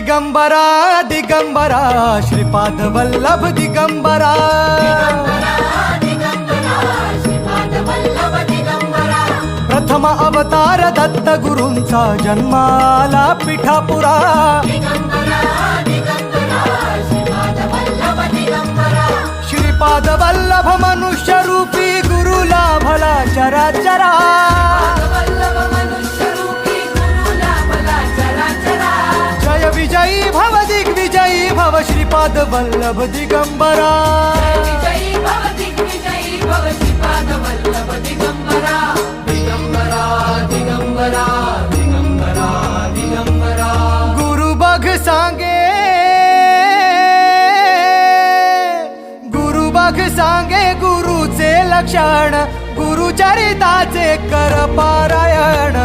दिगंबरा दिगंबरा श्रीपाद वल्लभ दिगंबरा प्रथम अवतार दत्त गुरूंचा जन्माला पिठापुरा श्रीपाद वल्लभ मनुष्य रूपी गुरु लाभला चराचरा जय विजयी भव दिग्विजयी भव श्रीपाद वल्लभ दिगंबरा गुरु बघ सांगे गुरुचे लक्षण गुरुचरिताचे कर पारायण